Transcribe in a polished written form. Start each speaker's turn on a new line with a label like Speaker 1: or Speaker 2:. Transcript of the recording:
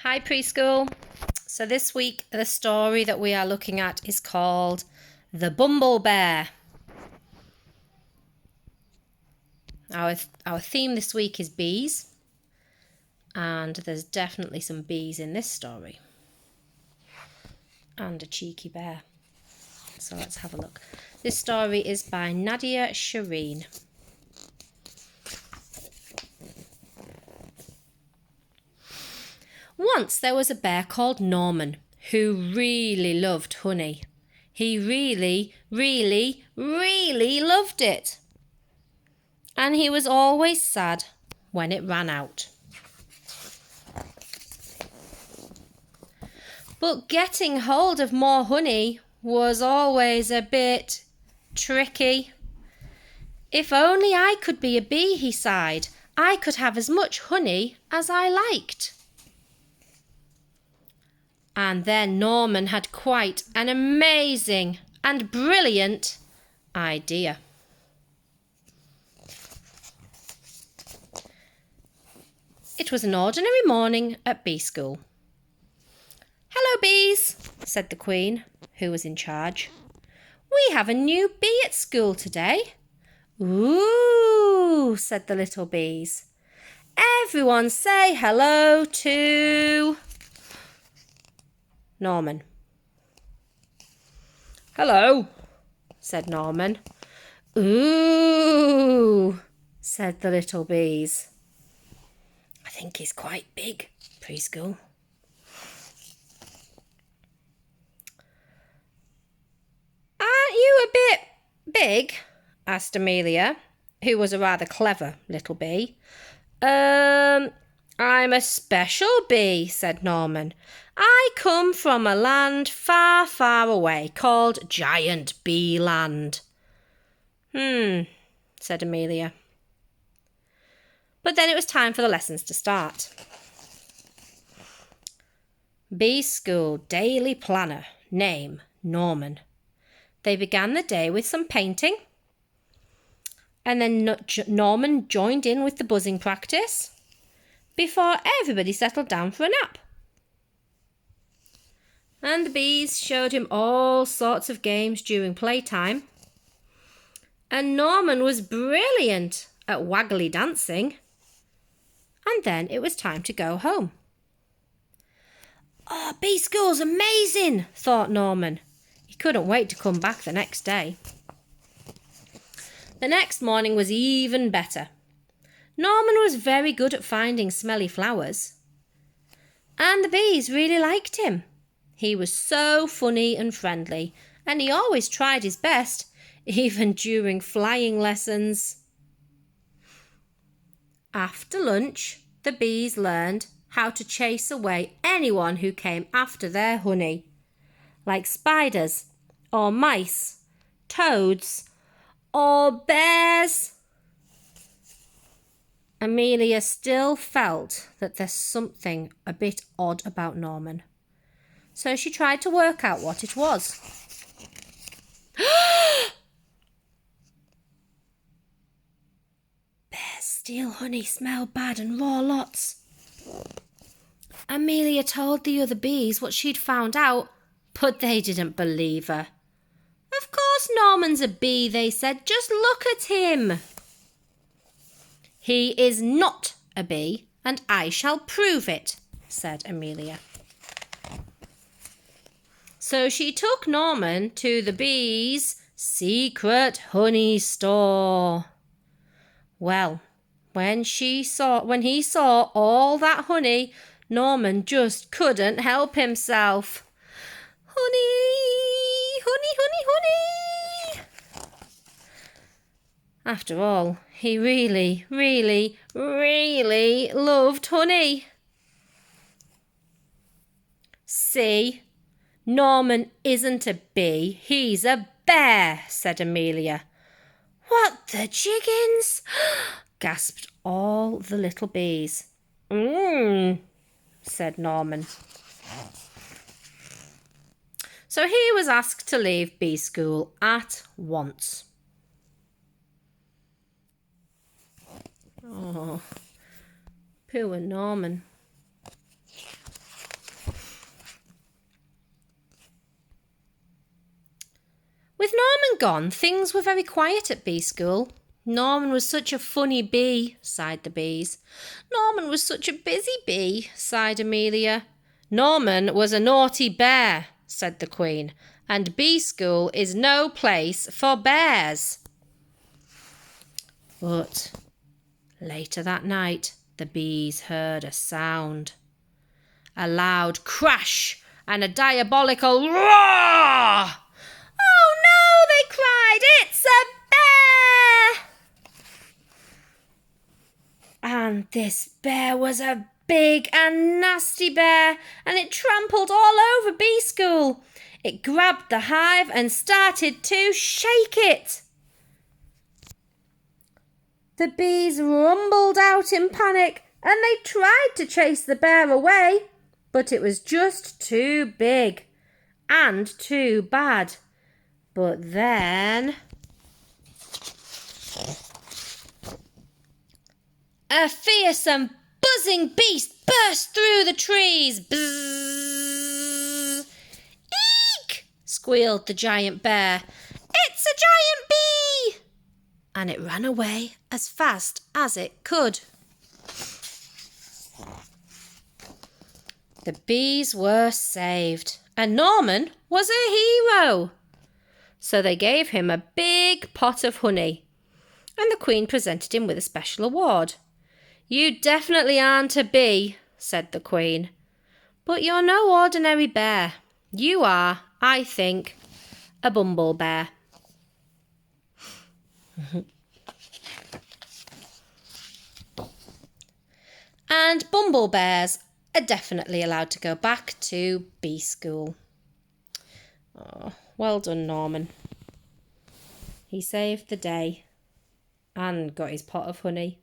Speaker 1: Hi preschool. So this week the story that we are looking at is called The Bumblebear. Our theme this week is bees, and there's definitely some bees in this story. And a cheeky bear. So let's have a look. This story is by Nadia Shireen. Once there was a bear called Norman who really loved honey. He really, really, really loved it. And he was always sad when it ran out. But getting hold of more honey was always a bit tricky. If only I could be a bee, he sighed. I could have as much honey as I liked. And then Norman had quite an amazing and brilliant idea. It was an ordinary morning at bee school. "Hello, bees," said the Queen, who was in charge. "We have a new bee at school today." "Ooh," said the little bees. "Everyone say hello to Norman." "Hello," said Norman. "Ooh," said the little bees. "I think he's quite big, preschool." "Aren't you a bit big?" asked Amelia, who was a rather clever little bee. I'm a special bee," said Norman. "I come from a land far, far away called Giant Bee Land." Said Amelia. But then it was time for the lessons to start. Bee School Daily Planner. Name, Norman. They began the day with some painting. And then Norman joined in with the buzzing practice before everybody settled down for a nap. And the bees showed him all sorts of games during playtime. And Norman was brilliant at waggly dancing. And then it was time to go home. "Oh, bee school's amazing," thought Norman. He couldn't wait to come back the next day. The next morning was even better. Norman was very good at finding smelly flowers. And the bees really liked him. He was so funny and friendly, and he always tried his best, even during flying lessons. After lunch, the bees learned how to chase away anyone who came after their honey, like spiders or mice, toads, or bears. Amelia still felt that there's something a bit odd about Norman, so she tried to work out what it was. "Bears steal honey, smell bad and raw lots." Amelia told the other bees what she'd found out, but they didn't believe her. "Of course Norman's a bee," they said. "Just look at him." "He is not a bee, and I shall prove it," said Amelia. So she took Norman to the bees' secret honey store. Well, when he saw all that honey, Norman just couldn't help himself. "Honey, honey, honey, honey." After all, he really, really, really loved honey. "See, Norman isn't a bee, he's a bear," said Amelia. "What the jiggins?" gasped all the little bees. Said Norman. So he was asked to leave bee school at once. Oh, poor Norman. With Norman gone, things were very quiet at bee school. Norman was such a funny bee, sighed the bees. Norman was such a busy bee, sighed Amelia. Norman was a naughty bear, said the Queen, and bee school is no place for bears. But later that night, the bees heard a sound. A loud crash and a diabolical roar. Oh no, they cried, it's a bear! And this bear was a big and nasty bear, and it trampled all over bee school. It grabbed the hive and started to shake it. The bees rumbled out in panic and they tried to chase the bear away, but it was just too big and too bad. But then a fearsome, buzzing beast burst through the trees. Bzzz! Eek! Squealed the giant bear. It's a giant bee! And it ran away as fast as it could. The bees were saved, and Norman was a hero. So they gave him a big pot of honey, and the Queen presented him with a special award. You definitely aren't a bee, said the Queen, but you're no ordinary bear. You are, I think, a Bumblebear. And Bumblebears are definitely allowed to go back to bee school. Oh, well done, Norman. He saved the day and got his pot of honey.